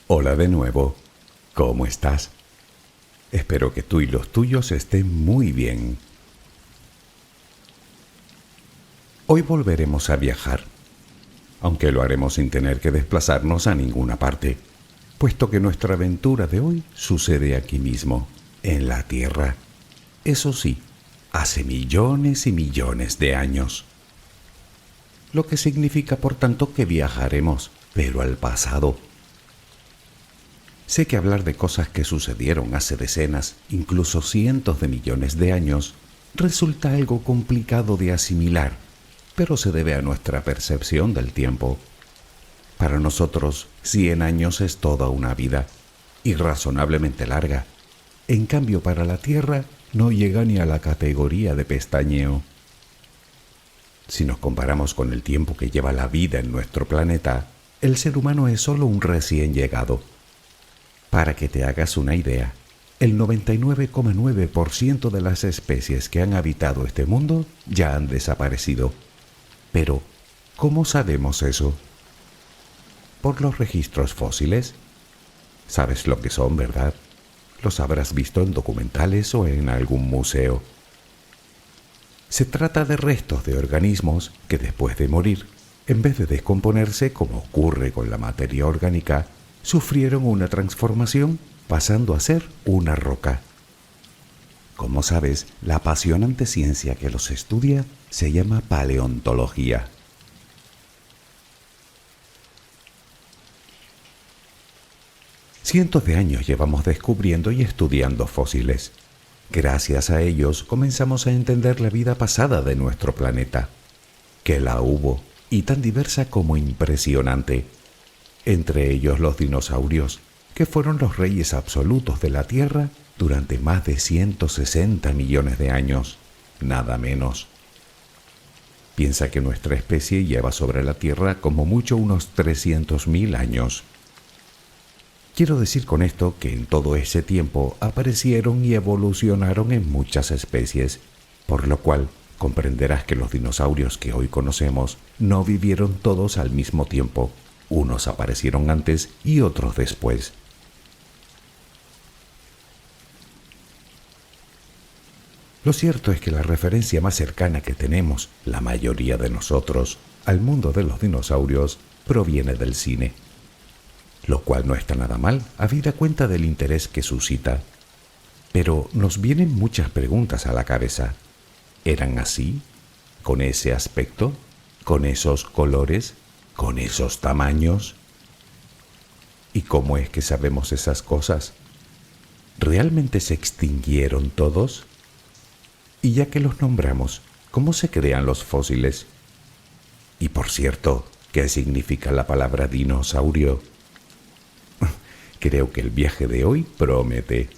Hola de nuevo, ¿cómo estás? Espero que tú y los tuyos estén muy bien. Hoy volveremos a viajar, aunque lo haremos sin tener que desplazarnos a ninguna parte, puesto que nuestra aventura de hoy sucede aquí mismo, en la Tierra. Eso sí, hace millones y millones de años. Lo que significa, por tanto, que viajaremos, pero al pasado. Sé que hablar de cosas que sucedieron hace decenas, incluso cientos de millones de años, resulta algo complicado de asimilar, pero se debe a nuestra percepción del tiempo. Para nosotros, 100 años es toda una vida, y razonablemente larga. En cambio, para la Tierra no llega ni a la categoría de pestañeo. Si nos comparamos con el tiempo que lleva la vida en nuestro planeta, el ser humano es solo un recién llegado. Para que te hagas una idea, el 99,9% de las especies que han habitado este mundo ya han desaparecido. Pero, ¿cómo sabemos eso? ¿Por los registros fósiles? Sabes lo que son, ¿verdad? Los habrás visto en documentales o en algún museo. Se trata de restos de organismos que después de morir, en vez de descomponerse como ocurre con la materia orgánica, sufrieron una transformación pasando a ser una roca. Como sabes, la apasionante ciencia que los estudia se llama paleontología. Cientos de años llevamos descubriendo y estudiando fósiles. Gracias a ellos comenzamos a entender la vida pasada de nuestro planeta, que la hubo y tan diversa como impresionante. Entre ellos los dinosaurios, que fueron los reyes absolutos de la Tierra durante más de 160 millones de años, nada menos. Piensa que nuestra especie lleva sobre la Tierra como mucho unos 300.000 años. Quiero decir con esto que en todo ese tiempo aparecieron y evolucionaron en muchas especies, por lo cual comprenderás que los dinosaurios que hoy conocemos no vivieron todos al mismo tiempo. Unos aparecieron antes y otros después. Lo cierto es que la referencia más cercana que tenemos, la mayoría de nosotros, al mundo de los dinosaurios proviene del cine. Lo cual no está nada mal, habida cuenta del interés que suscita. Pero nos vienen muchas preguntas a la cabeza. ¿Eran así? ¿Con ese aspecto? ¿Con esos colores? ¿Con esos tamaños? ¿Y cómo es que sabemos esas cosas? ¿Realmente se extinguieron todos? Y ya que los nombramos, ¿cómo se crean los fósiles? Y por cierto, ¿qué significa la palabra dinosaurio? Creo que el viaje de hoy promete.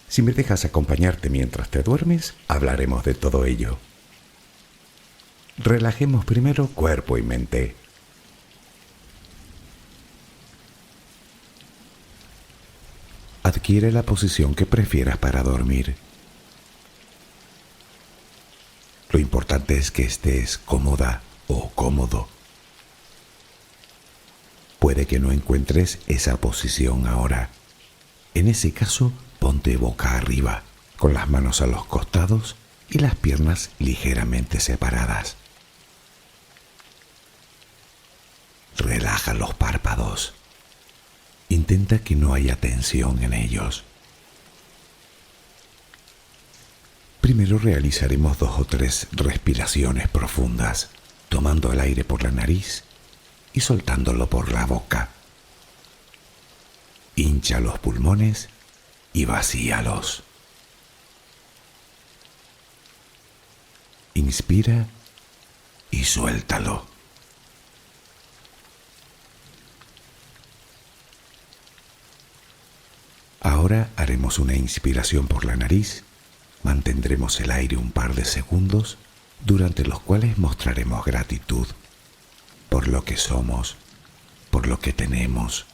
Si me dejas acompañarte mientras te duermes, hablaremos de todo ello. Relajemos primero cuerpo y mente. Adquiere la posición que prefieras para dormir. Lo importante es que estés cómoda o cómodo. Puede que no encuentres esa posición ahora. En ese caso, ponte boca arriba, con las manos a los costados y las piernas ligeramente separadas. Relaja los párpados. Intenta que no haya tensión en ellos. Primero realizaremos 2 o 3 respiraciones profundas, tomando el aire por la nariz y soltándolo por la boca. Hincha los pulmones y vacíalos. Inspira y suéltalo. Ahora haremos una inspiración por la nariz. Mantendremos el aire un par de segundos, durante los cuales mostraremos gratitud por lo que somos, por lo que tenemos,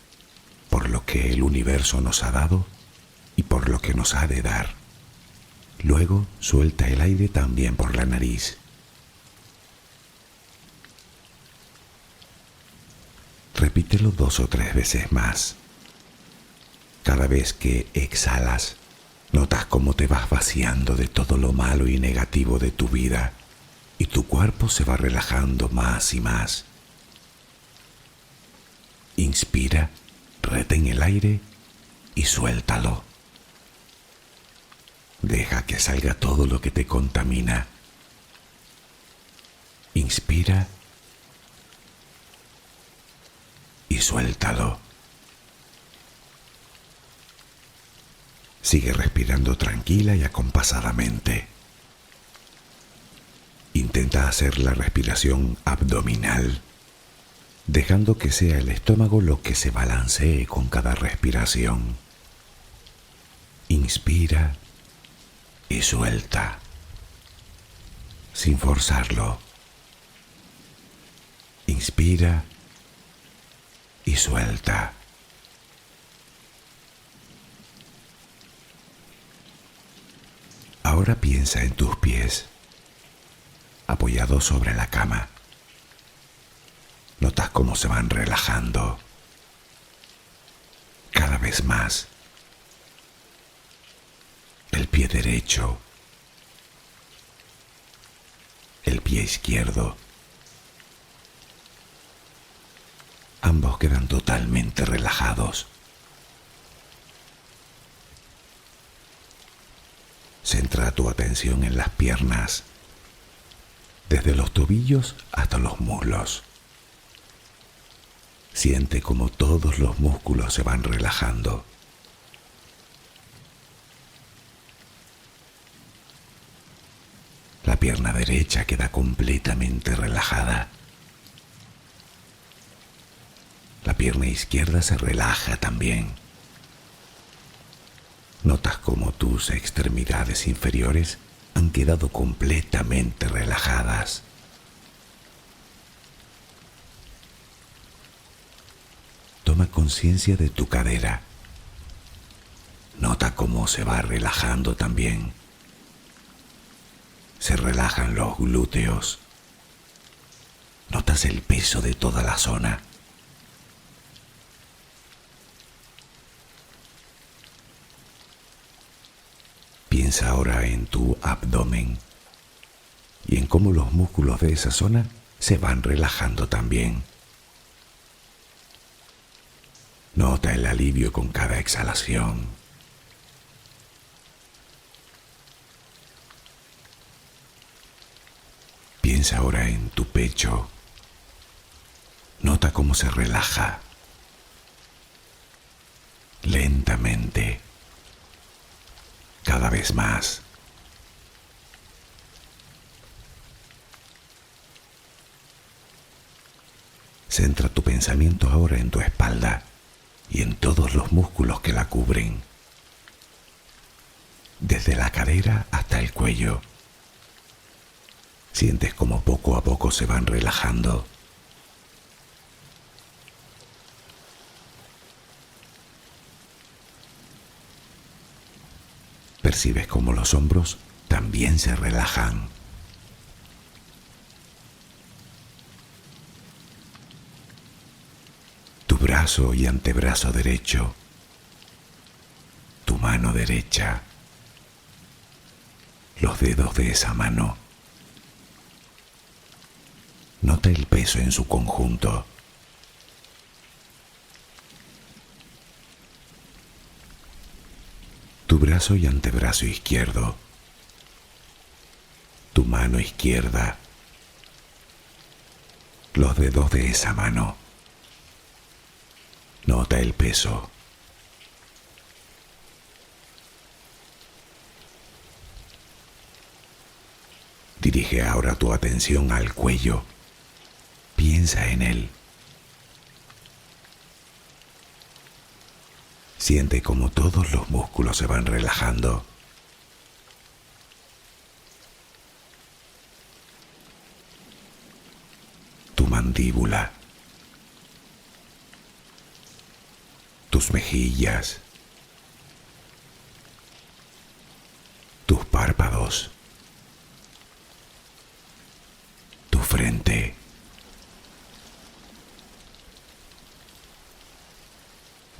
por lo que el universo nos ha dado y por lo que nos ha de dar. Luego suelta el aire también por la nariz. repítelo 2 o 3 veces más. Cada vez que exhalas, notas cómo te vas vaciando de todo lo malo y negativo de tu vida y tu cuerpo se va relajando más y más. Inspira, retén el aire y suéltalo. Deja que salga todo lo que te contamina. Inspira y suéltalo. Sigue respirando tranquila y acompasadamente. Intenta hacer la respiración abdominal, dejando que sea el estómago lo que se balancee con cada respiración. Inspira y suelta, sin forzarlo. Inspira y suelta. Ahora piensa en tus pies, apoyados sobre la cama. Notas cómo se van relajando cada vez más. El pie derecho, el pie izquierdo. Ambos quedan totalmente relajados. Centra tu atención en las piernas, desde los tobillos hasta los muslos. Siente cómo todos los músculos se van relajando. La pierna derecha queda completamente relajada. La pierna izquierda se relaja también. Notas cómo tus extremidades inferiores han quedado completamente relajadas. Toma conciencia de tu cadera. Nota cómo se va relajando también. Se relajan los glúteos. Notas el peso de toda la zona. Piensa ahora en tu abdomen y en cómo los músculos de esa zona se van relajando también. Nota el alivio con cada exhalación. Piensa ahora en tu pecho. Nota cómo se relaja lentamente, cada vez más. Centra tu pensamiento ahora en tu espalda y en todos los músculos que la cubren, desde la cadera hasta el cuello. Sientes como poco a poco se van relajando. Percibes como los hombros también se relajan. Tu brazo y antebrazo derecho, tu mano derecha, los dedos de esa mano. Nota el peso en su conjunto. Tu brazo y antebrazo izquierdo, tu mano izquierda, los dedos de esa mano. Nota el peso. Dirige ahora tu atención al cuello. Piensa en él. Siente como todos los músculos se van relajando. Tu mandíbula, tus mejillas, tus párpados, tu frente,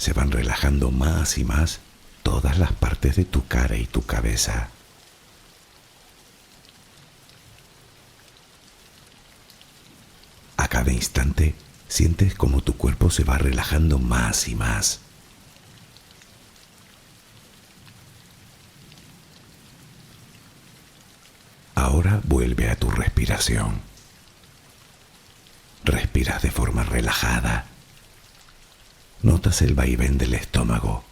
se van relajando más y más todas las partes de tu cara y tu cabeza. A cada instante sientes como tu cuerpo se va relajando más y más. Ahora vuelve a tu respiración. Respiras de forma relajada. Notas el vaivén del estómago.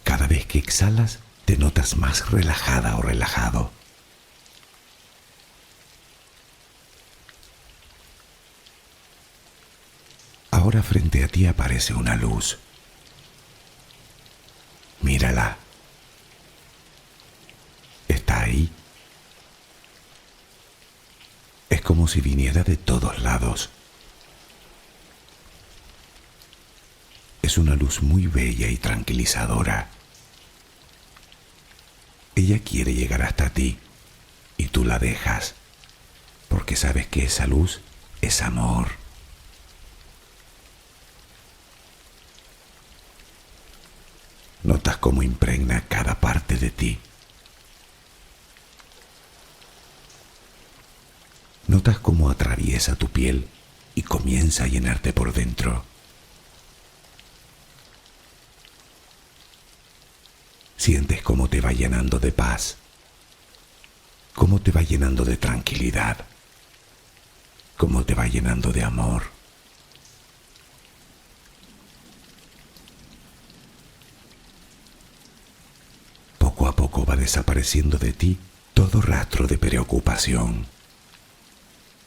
Cada vez que exhalas, te notas más relajada o relajado. Ahora frente a ti aparece una luz. Mírala. Está ahí. Es como si viniera de todos lados. Es una luz muy bella y tranquilizadora. Ella quiere llegar hasta ti y tú la dejas, porque sabes que esa luz es amor. Notas cómo impregna cada parte de ti. Notas cómo atraviesa tu piel y comienza a llenarte por dentro. Sientes cómo te va llenando de paz, cómo te va llenando de tranquilidad, cómo te va llenando de amor. Poco a poco va desapareciendo de ti todo rastro de preocupación.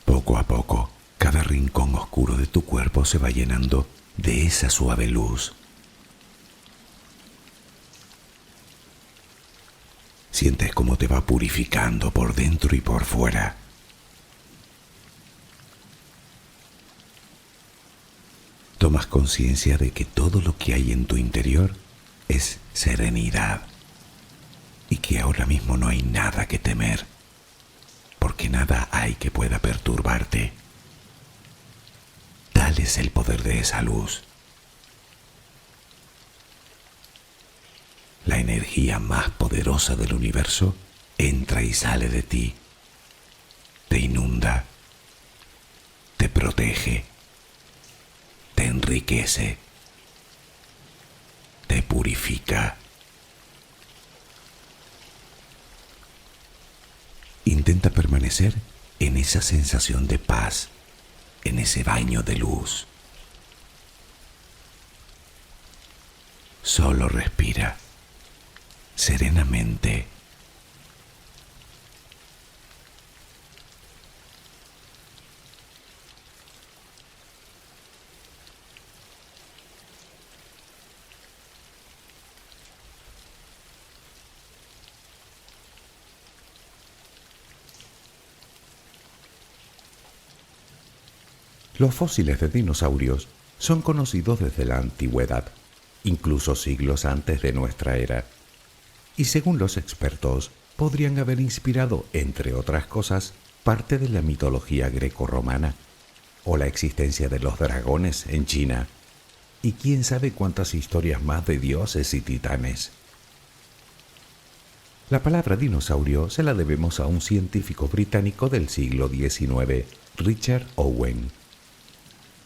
Poco a poco, cada rincón oscuro de tu cuerpo se va llenando de esa suave luz. Sientes cómo te va purificando por dentro y por fuera. Tomas conciencia de que todo lo que hay en tu interior es serenidad y que ahora mismo no hay nada que temer, porque nada hay que pueda perturbarte. Tal es el poder de esa luz. La energía más poderosa del universo entra y sale de ti, te inunda, te protege, te enriquece, te purifica. Intenta permanecer en esa sensación de paz, en ese baño de luz. Solo respira serenamente. Los fósiles de dinosaurios son conocidos desde la antigüedad, incluso siglos antes de nuestra era, y según los expertos, podrían haber inspirado, entre otras cosas, parte de la mitología grecorromana, o la existencia de los dragones en China, y quién sabe cuántas historias más de dioses y titanes. La palabra dinosaurio se la debemos a un científico británico del siglo XIX, Richard Owen.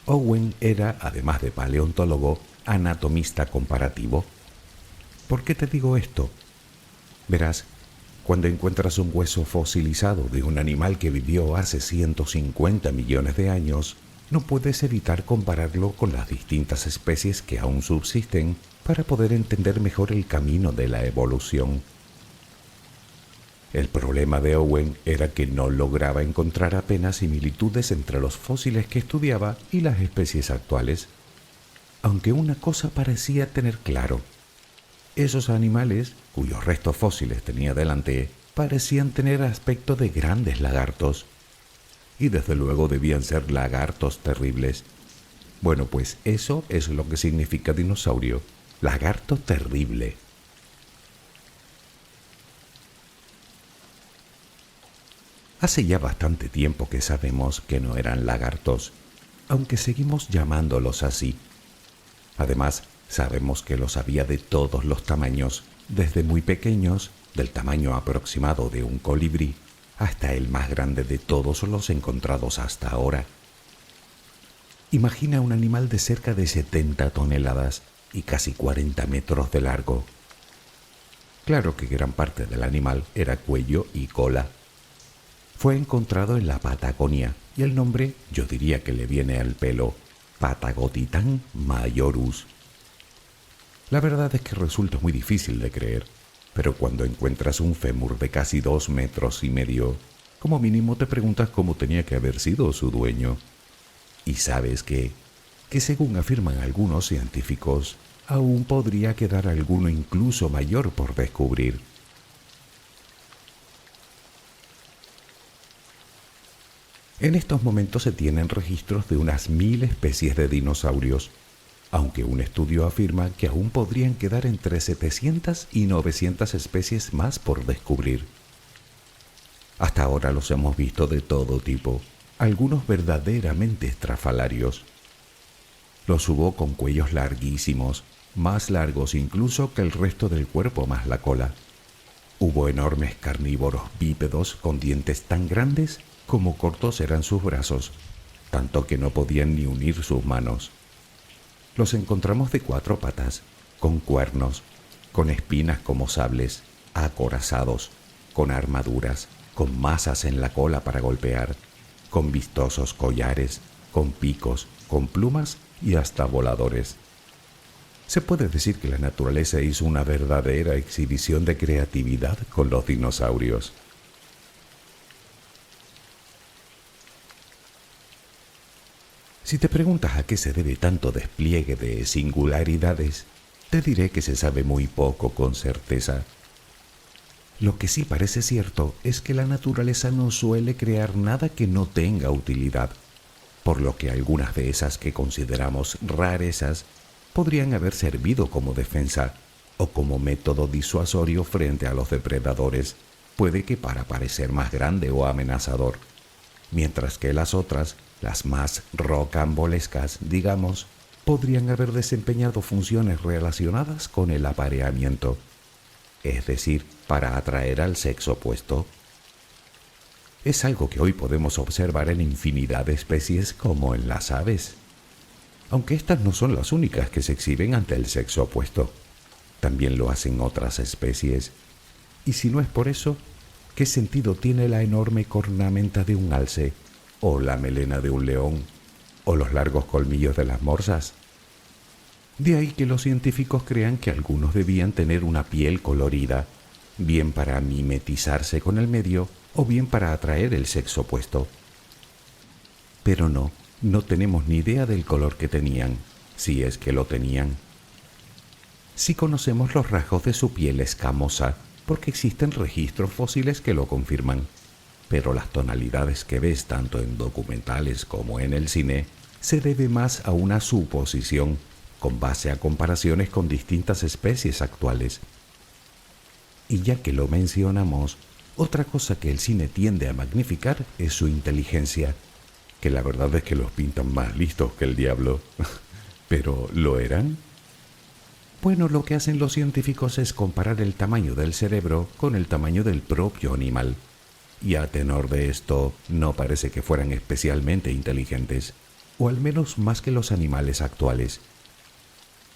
Owen era, además de paleontólogo, anatomista comparativo. ¿Por qué te digo esto? Verás, cuando encuentras un hueso fosilizado de un animal que vivió hace 150 millones de años, no puedes evitar compararlo con las distintas especies que aún subsisten para poder entender mejor el camino de la evolución. El problema de Owen era que no lograba encontrar apenas similitudes entre los fósiles que estudiaba y las especies actuales, aunque una cosa parecía tener claro. Esos animales, cuyos restos fósiles tenía delante, parecían tener aspecto de grandes lagartos, y desde luego debían ser lagartos terribles. Bueno, pues eso es lo que significa dinosaurio, lagarto terrible. Hace ya bastante tiempo que sabemos que no eran lagartos, aunque seguimos llamándolos así, Además, sabemos que los había de todos los tamaños, desde muy pequeños, del tamaño aproximado de un colibrí, hasta el más grande de todos los encontrados hasta ahora. Imagina un animal de cerca de 70 toneladas y casi 40 metros de largo. Claro que gran parte del animal era cuello y cola. Fue encontrado en la Patagonia y el nombre yo diría que le viene al pelo, Patagotitan majorus. La verdad es que resulta muy difícil de creer, pero cuando encuentras un fémur de casi 2,5 metros, como mínimo te preguntas cómo tenía que haber sido su dueño. Y sabes que según afirman algunos científicos, aún podría quedar alguno incluso mayor por descubrir. En estos momentos se tienen registros de unas 1000 especies de dinosaurios, aunque un estudio afirma que aún podrían quedar entre 700 y 900 especies más por descubrir. Hasta ahora los hemos visto de todo tipo, algunos verdaderamente estrafalarios. Los hubo con cuellos larguísimos, más largos incluso que el resto del cuerpo más la cola. Hubo enormes carnívoros bípedos con dientes tan grandes como cortos eran sus brazos, tanto que no podían ni unir sus manos. Los encontramos de 4 patas, con cuernos, con espinas como sables, acorazados, con armaduras, con masas en la cola para golpear, con vistosos collares, con picos, con plumas y hasta voladores. Se puede decir que la naturaleza hizo una verdadera exhibición de creatividad con los dinosaurios. Si te preguntas a qué se debe tanto despliegue de singularidades, te diré que se sabe muy poco con certeza. Lo que sí parece cierto es que la naturaleza no suele crear nada que no tenga utilidad, por lo que algunas de esas que consideramos rarezas podrían haber servido como defensa o como método disuasorio frente a los depredadores, puede que para parecer más grande o amenazador, mientras que las otras, las más rocambolescas, digamos, podrían haber desempeñado funciones relacionadas con el apareamiento, es decir, para atraer al sexo opuesto. Es algo que hoy podemos observar en infinidad de especies como en las aves, aunque estas no son las únicas que se exhiben ante el sexo opuesto. También lo hacen otras especies, y si no es por eso, ¿qué sentido tiene la enorme cornamenta de un alce, o la melena de un león, o los largos colmillos de las morsas? De ahí que los científicos crean que algunos debían tener una piel colorida, bien para mimetizarse con el medio o bien para atraer el sexo opuesto. Pero no tenemos ni idea del color que tenían, si es que lo tenían. Sí conocemos los rasgos de su piel escamosa, porque existen registros fósiles que lo confirman, pero las tonalidades que ves tanto en documentales como en el cine se debe más a una suposición con base a comparaciones con distintas especies actuales. Y ya que lo mencionamos, otra cosa que el cine tiende a magnificar es su inteligencia, que la verdad es que los pintan más listos que el diablo. ¿Pero lo eran? Bueno, lo que hacen los científicos es comparar el tamaño del cerebro con el tamaño del propio animal. Y a tenor de esto, no parece que fueran especialmente inteligentes, o al menos más que los animales actuales.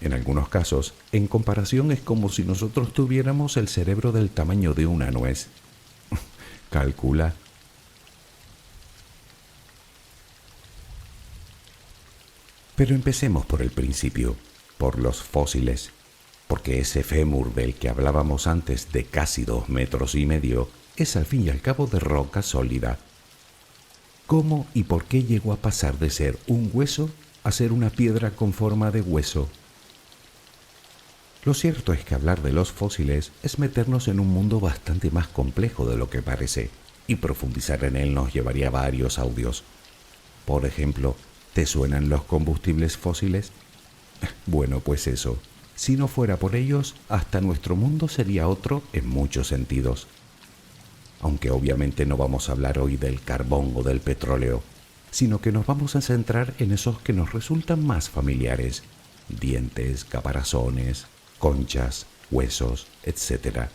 En algunos casos, en comparación es como si nosotros tuviéramos el cerebro del tamaño de una nuez. Calcula. Pero empecemos por el principio, por los fósiles, porque ese fémur del que hablábamos antes de casi 2,5 metros es al fin y al cabo de roca sólida. ¿Cómo y por qué llegó a pasar de ser un hueso a ser una piedra con forma de hueso? Lo cierto es que hablar de los fósiles es meternos en un mundo bastante más complejo de lo que parece, y profundizar en él nos llevaría varios audios. Por ejemplo, ¿te suenan los combustibles fósiles? Bueno, pues eso. Si no fuera por ellos, hasta nuestro mundo sería otro en muchos sentidos. Aunque obviamente no vamos a hablar hoy del carbón o del petróleo, sino que nos vamos a centrar en esos que nos resultan más familiares, dientes, caparazones, conchas, huesos, etc.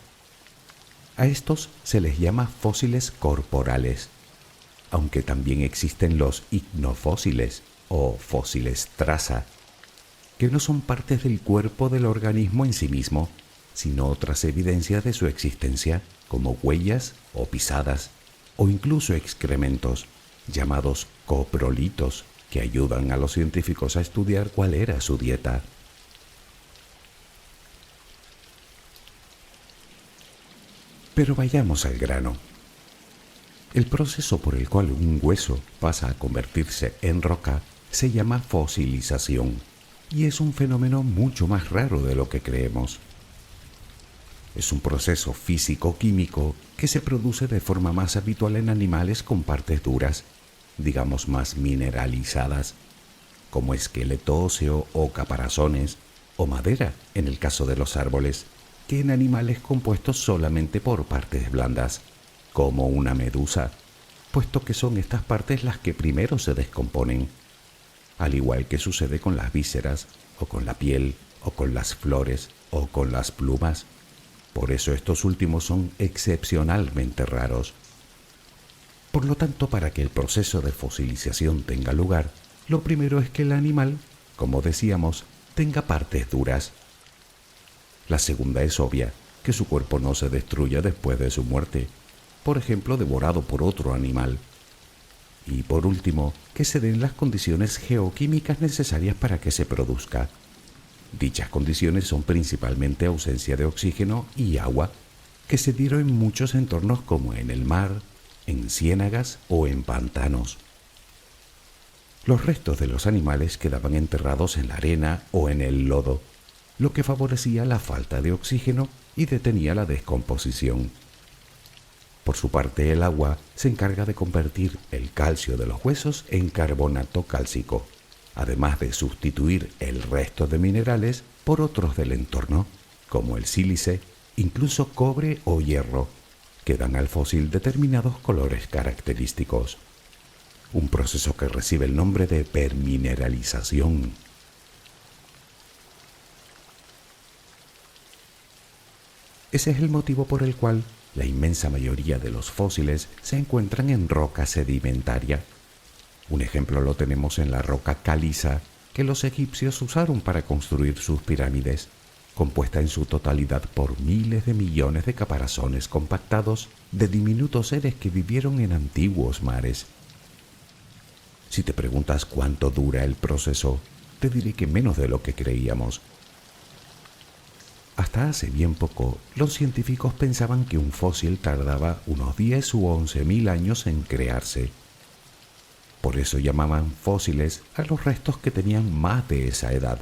A estos se les llama fósiles corporales, aunque también existen los icnofósiles o fósiles traza, que no son partes del cuerpo del organismo en sí mismo, sino otras evidencias de su existencia, como huellas o pisadas, o incluso excrementos, llamados coprolitos, que ayudan a los científicos a estudiar cuál era su dieta. Pero vayamos al grano. El proceso por el cual un hueso pasa a convertirse en roca se llama fosilización, y es un fenómeno mucho más raro de lo que creemos. Es un proceso físico-químico que se produce de forma más habitual en animales con partes duras, digamos más mineralizadas, como esqueleto óseo o caparazones, o madera en el caso de los árboles, que en animales compuestos solamente por partes blandas, como una medusa, puesto que son estas partes las que primero se descomponen, al igual que sucede con las vísceras, o con la piel, o con las flores, o con las plumas. Por eso estos últimos son excepcionalmente raros. Por lo tanto, para que el proceso de fosilización tenga lugar, lo primero es que el animal, como decíamos, tenga partes duras. La segunda es obvia, que su cuerpo no se destruya después de su muerte, por ejemplo, devorado por otro animal. Y por último, que se den las condiciones geoquímicas necesarias para que se produzca. Dichas condiciones son principalmente ausencia de oxígeno y agua, que se dieron en muchos entornos como en el mar, en ciénagas o en pantanos. Los restos de los animales quedaban enterrados en la arena o en el lodo, lo que favorecía la falta de oxígeno y detenía la descomposición. Por su parte, el agua se encarga de convertir el calcio de los huesos en carbonato cálcico, además de sustituir el resto de minerales por otros del entorno, como el sílice, incluso cobre o hierro, que dan al fósil determinados colores característicos. Un proceso que recibe el nombre de permineralización. Ese es el motivo por el cual la inmensa mayoría de los fósiles se encuentran en roca sedimentaria. Un ejemplo lo tenemos en la roca caliza que los egipcios usaron para construir sus pirámides, compuesta en su totalidad por miles de millones de caparazones compactados de diminutos seres que vivieron en antiguos mares. Si te preguntas cuánto dura el proceso, te diré que menos de lo que creíamos. Hasta hace bien poco, los científicos pensaban que un fósil tardaba unos 10 u 11.000 años en crearse. Por eso llamaban fósiles a los restos que tenían más de esa edad,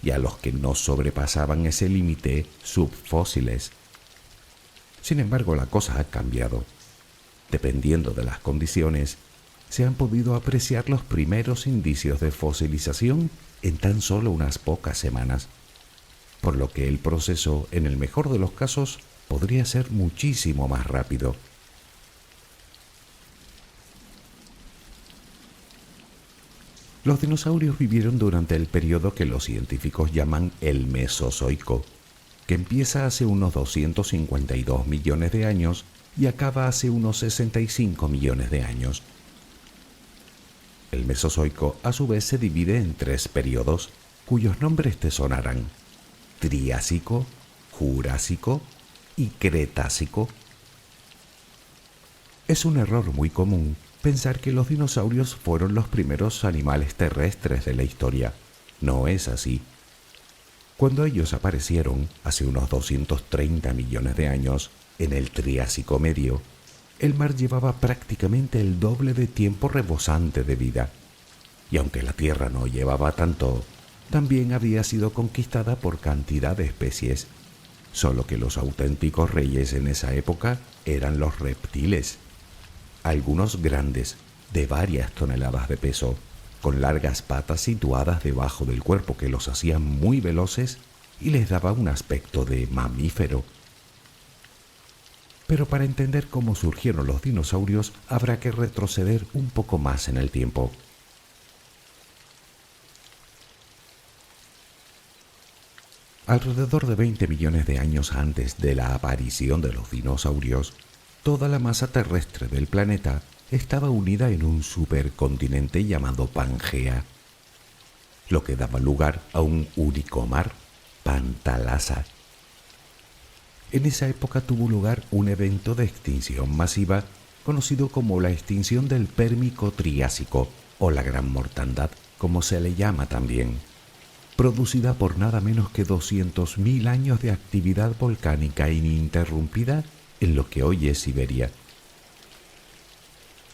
y a los que no sobrepasaban ese límite, subfósiles. Sin embargo, la cosa ha cambiado. Dependiendo de las condiciones, se han podido apreciar los primeros indicios de fosilización en tan solo unas pocas semanas, por lo que el proceso, en el mejor de los casos, podría ser muchísimo más rápido. Los dinosaurios vivieron durante el periodo que los científicos llaman el Mesozoico, que empieza hace unos 252 millones de años y acaba hace unos 65 millones de años. El Mesozoico a su vez se divide en 3 periodos, cuyos nombres te sonarán: Triásico, Jurásico y Cretácico. Es un error muy común pensar que los dinosaurios fueron los primeros animales terrestres de la historia. No es así. Cuando ellos aparecieron, hace unos 230 millones de años, en el Triásico medio, el mar llevaba prácticamente el doble de tiempo rebosante de vida. Y aunque la Tierra no llevaba tanto, también había sido conquistada por cantidad de especies, solo que los auténticos reyes en esa época eran los reptiles. Algunos grandes, de varias toneladas de peso, con largas patas situadas debajo del cuerpo que los hacían muy veloces y les daba un aspecto de mamífero. Pero para entender cómo surgieron los dinosaurios habrá que retroceder un poco más en el tiempo. Alrededor de 20 millones de años antes de la aparición de los dinosaurios, toda la masa terrestre del planeta estaba unida en un supercontinente llamado Pangea, lo que daba lugar a un único mar, Pantalasa. En esa época tuvo lugar un evento de extinción masiva conocido como la extinción del Pérmico-Triásico o la Gran Mortandad, como se le llama también, producida por nada menos que 200.000 años de actividad volcánica ininterrumpida en lo que hoy es Siberia.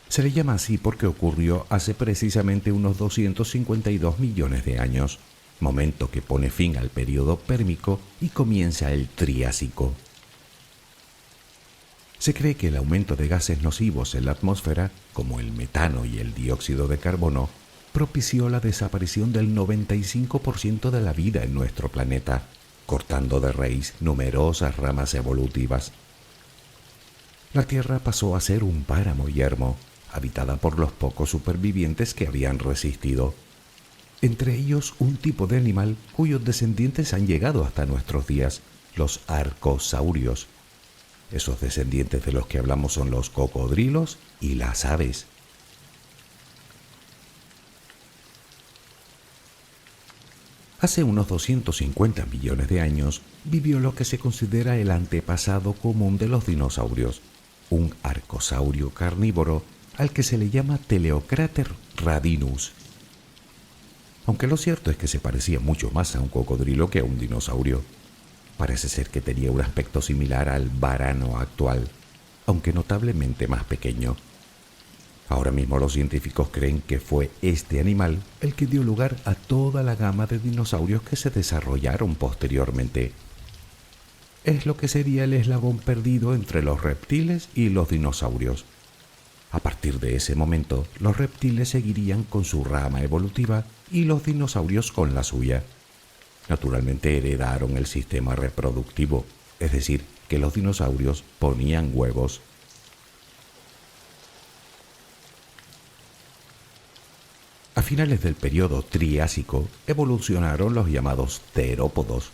Se le llama así porque ocurrió hace precisamente unos 252 millones de años, momento que pone fin al período pérmico y comienza el Triásico. Se cree que el aumento de gases nocivos en la atmósfera, como el metano y el dióxido de carbono, propició la desaparición del 95% de la vida en nuestro planeta, cortando de raíz numerosas ramas evolutivas. La Tierra pasó a ser un páramo yermo, habitada por los pocos supervivientes que habían resistido, entre ellos un tipo de animal cuyos descendientes han llegado hasta nuestros días, los arcosaurios. Esos descendientes de los que hablamos son los cocodrilos y las aves. Hace unos 250 millones de años vivió lo que se considera el antepasado común de los dinosaurios, un arcosaurio carnívoro al que se le llama Teleocrater radinus. Aunque lo cierto es que se parecía mucho más a un cocodrilo que a un dinosaurio. Parece ser que tenía un aspecto similar al varano actual, aunque notablemente más pequeño. Ahora mismo los científicos creen que fue este animal el que dio lugar a toda la gama de dinosaurios que se desarrollaron posteriormente. Es lo que sería el eslabón perdido entre los reptiles y los dinosaurios. A partir de ese momento, los reptiles seguirían con su rama evolutiva y los dinosaurios con la suya. Naturalmente heredaron el sistema reproductivo, es decir, que los dinosaurios ponían huevos. A finales del periodo Triásico evolucionaron los llamados terópodos.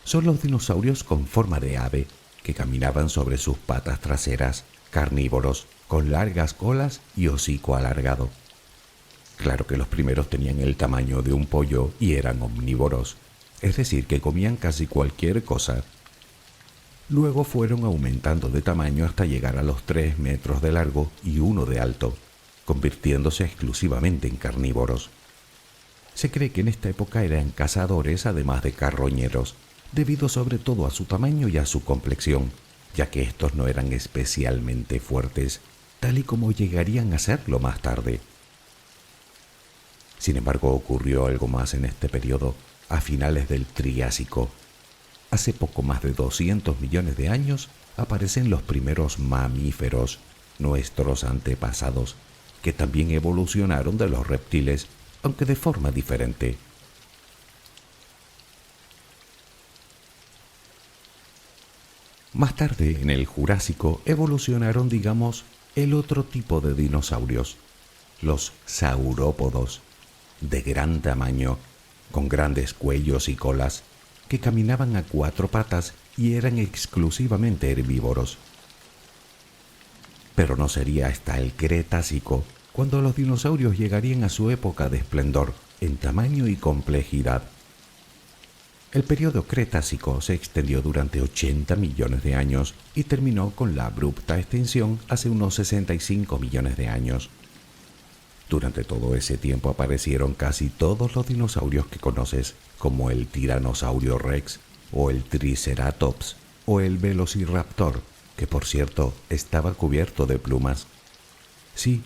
Son los dinosaurios con forma de ave que caminaban sobre sus patas traseras, carnívoros, con largas colas y hocico alargado. Claro que los primeros tenían el tamaño de un pollo y eran omnívoros, es decir, que comían casi cualquier cosa. Luego fueron aumentando de tamaño hasta llegar a los 3 metros de largo y 1 de alto, convirtiéndose exclusivamente en carnívoros. Se cree que en esta época eran cazadores además de carroñeros, debido sobre todo a su tamaño y a su complexión, ya que estos no eran especialmente fuertes, tal y como llegarían a serlo más tarde. Sin embargo, ocurrió algo más en este periodo, a finales del Triásico. Hace poco más de 200 millones de años aparecen los primeros mamíferos, nuestros antepasados, que también evolucionaron de los reptiles, aunque de forma diferente. Más tarde, en el Jurásico, evolucionaron, digamos, el otro tipo de dinosaurios, los saurópodos, de gran tamaño, con grandes cuellos y colas, que caminaban a 4 patas y eran exclusivamente herbívoros. Pero no sería hasta el Cretácico cuando los dinosaurios llegarían a su época de esplendor en tamaño y complejidad. El periodo Cretácico se extendió durante 80 millones de años y terminó con la abrupta extinción hace unos 65 millones de años. Durante todo ese tiempo aparecieron casi todos los dinosaurios que conoces, como el Tiranosaurio Rex, o el Triceratops, o el Velociraptor, que por cierto estaba cubierto de plumas. Sí,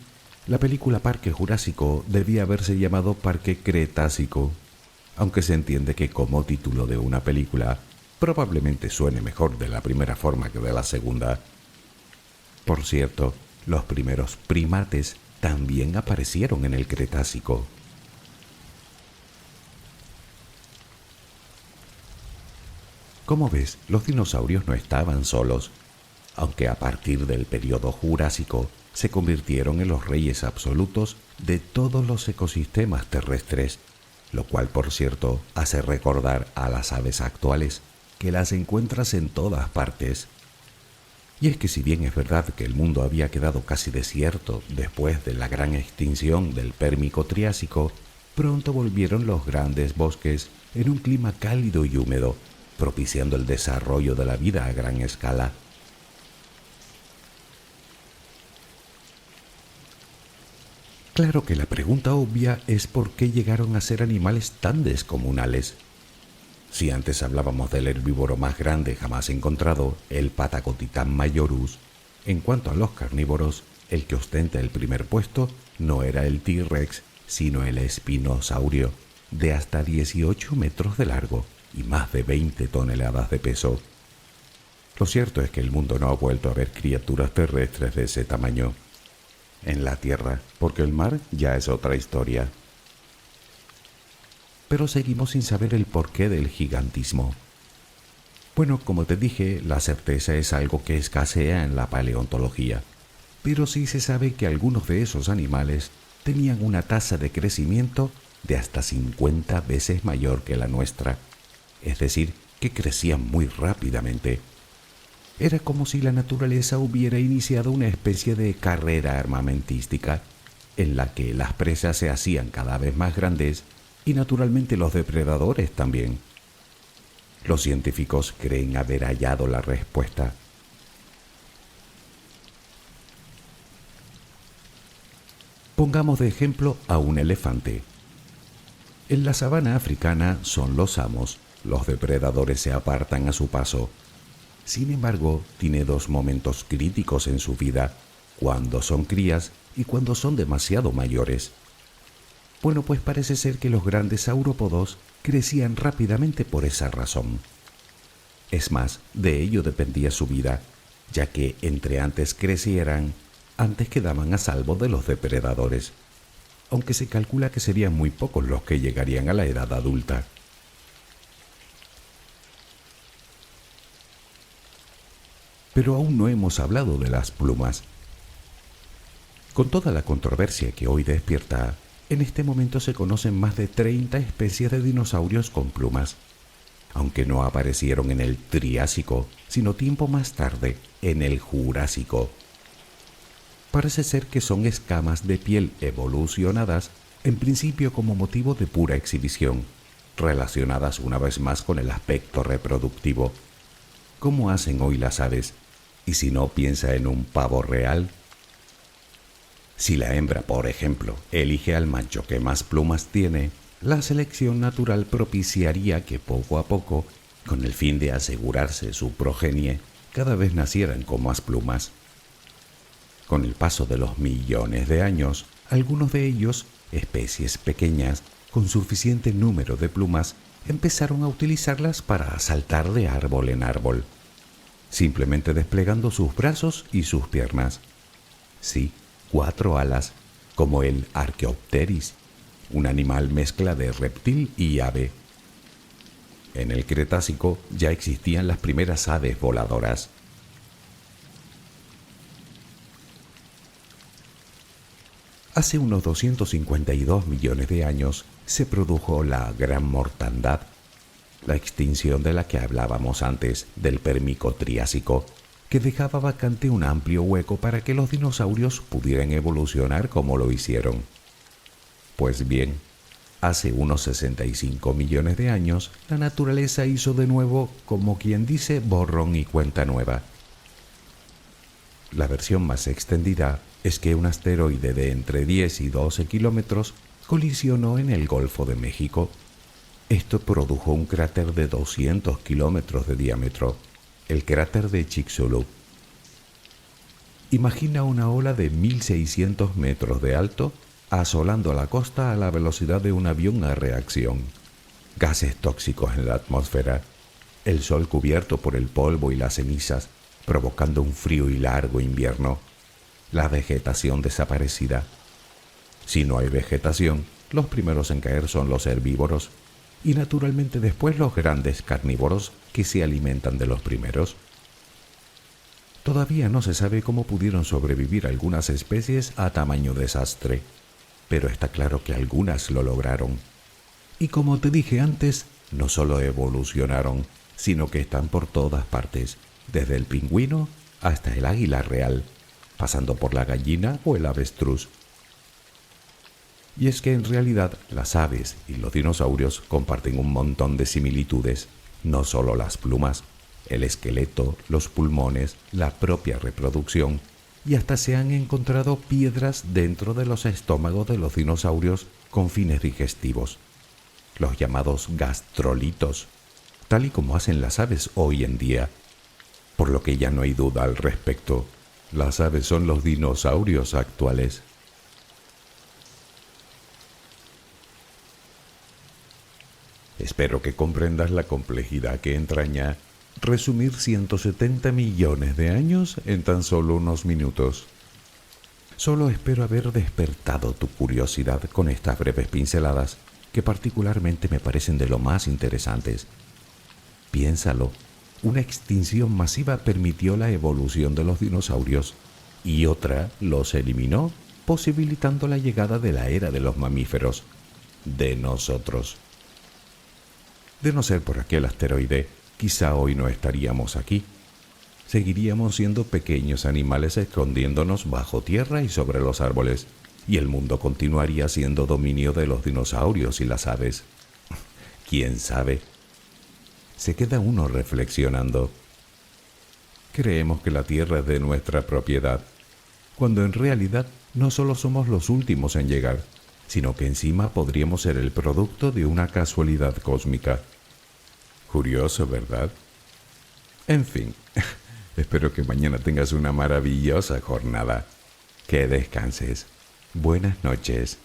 la película Parque Jurásico debía haberse llamado Parque Cretácico, aunque se entiende que como título de una película probablemente suene mejor de la primera forma que de la segunda. Por cierto, los primeros primates también aparecieron en el Cretácico. Como ves, los dinosaurios no estaban solos, aunque a partir del periodo Jurásico se convirtieron en los reyes absolutos de todos los ecosistemas terrestres, lo cual, por cierto, hace recordar a las aves actuales, que las encuentras en todas partes. Y es que si bien es verdad que el mundo había quedado casi desierto después de la gran extinción del Pérmico-Triásico, pronto volvieron los grandes bosques en un clima cálido y húmedo, propiciando el desarrollo de la vida a gran escala. Claro que la pregunta obvia es por qué llegaron a ser animales tan descomunales. Si antes hablábamos del herbívoro más grande jamás encontrado, el Patacotitan majorus, en cuanto a los carnívoros, el que ostenta el primer puesto no era el T-Rex, sino el espinosaurio, de hasta 18 metros de largo y más de 20 toneladas de peso. Lo cierto es que el mundo no ha vuelto a ver criaturas terrestres de ese tamaño en la Tierra, porque el mar ya es otra historia. Pero seguimos sin saber el porqué del gigantismo. Bueno, como te dije, la certeza es algo que escasea en la paleontología, pero sí se sabe que algunos de esos animales tenían una tasa de crecimiento de hasta 50 veces mayor que la nuestra, es decir, que crecían muy rápidamente. Era como si la naturaleza hubiera iniciado una especie de carrera armamentística, en la que las presas se hacían cada vez más grandes y naturalmente los depredadores también. Los científicos creen haber hallado la respuesta. Pongamos de ejemplo a un elefante. En la sabana africana son los amos, los depredadores se apartan a su paso. Sin embargo, tiene dos momentos críticos en su vida, cuando son crías y cuando son demasiado mayores. Bueno, pues parece ser que los grandes saurópodos crecían rápidamente por esa razón. Es más, de ello dependía su vida, ya que entre antes crecieran, antes quedaban a salvo de los depredadores, aunque se calcula que serían muy pocos los que llegarían a la edad adulta. Pero aún no hemos hablado de las plumas. Con toda la controversia que hoy despierta, en este momento se conocen más de 30 especies de dinosaurios con plumas, aunque no aparecieron en el Triásico, sino tiempo más tarde, en el Jurásico. Parece ser que son escamas de piel evolucionadas, en principio como motivo de pura exhibición, relacionadas una vez más con el aspecto reproductivo, como hacen hoy las aves. Y si no, piensa en un pavo real. Si la hembra, por ejemplo, elige al macho que más plumas tiene, la selección natural propiciaría que poco a poco, con el fin de asegurarse su progenie, cada vez nacieran con más plumas. Con el paso de los millones de años, algunos de ellos, especies pequeñas, con suficiente número de plumas, empezaron a utilizarlas para saltar de árbol en árbol, simplemente desplegando sus brazos y sus piernas. Sí, 4 alas, como el Archaeopteryx, un animal mezcla de reptil y ave. En el Cretácico ya existían las primeras aves voladoras. Hace unos 252 millones de años se produjo la Gran Mortandad, la extinción de la que hablábamos antes del Pérmico-Triásico, que dejaba vacante un amplio hueco para que los dinosaurios pudieran evolucionar como lo hicieron. Pues bien, hace unos 65 millones de años, la naturaleza hizo de nuevo, como quien dice, borrón y cuenta nueva. La versión más extendida es que un asteroide de entre 10 y 12 kilómetros colisionó en el Golfo de México. Esto produjo un cráter de 200 kilómetros de diámetro, el cráter de Chicxulub. Imagina una ola de 1.600 metros de alto asolando la costa a la velocidad de un avión a reacción. Gases tóxicos en la atmósfera, el sol cubierto por el polvo y las cenizas, provocando un frío y largo invierno, la vegetación desaparecida. Si no hay vegetación, los primeros en caer son los herbívoros, y naturalmente después los grandes carnívoros que se alimentan de los primeros. Todavía no se sabe cómo pudieron sobrevivir algunas especies a tamaño desastre, pero está claro que algunas lo lograron. Y como te dije antes, no solo evolucionaron, sino que están por todas partes, desde el pingüino hasta el águila real, pasando por la gallina o el avestruz. Y es que en realidad las aves y los dinosaurios comparten un montón de similitudes, no solo las plumas, el esqueleto, los pulmones, la propia reproducción, y hasta se han encontrado piedras dentro de los estómagos de los dinosaurios con fines digestivos, los llamados gastrolitos, tal y como hacen las aves hoy en día, por lo que ya no hay duda al respecto. Las aves son los dinosaurios actuales. Espero que comprendas la complejidad que entraña resumir 170 millones de años en tan solo unos minutos. Solo espero haber despertado tu curiosidad con estas breves pinceladas que particularmente me parecen de lo más interesantes. Piénsalo, una extinción masiva permitió la evolución de los dinosaurios y otra los eliminó, posibilitando la llegada de la era de los mamíferos, de nosotros. De no ser por aquel asteroide, quizá hoy no estaríamos aquí. Seguiríamos siendo pequeños animales escondiéndonos bajo tierra y sobre los árboles, y el mundo continuaría siendo dominio de los dinosaurios y las aves. ¿Quién sabe? Se queda uno reflexionando. Creemos que la tierra es de nuestra propiedad, cuando en realidad no solo somos los últimos en llegar, sino que encima podríamos ser el producto de una casualidad cósmica. Curioso, ¿verdad? En fin, espero que mañana tengas una maravillosa jornada. Que descanses. Buenas noches.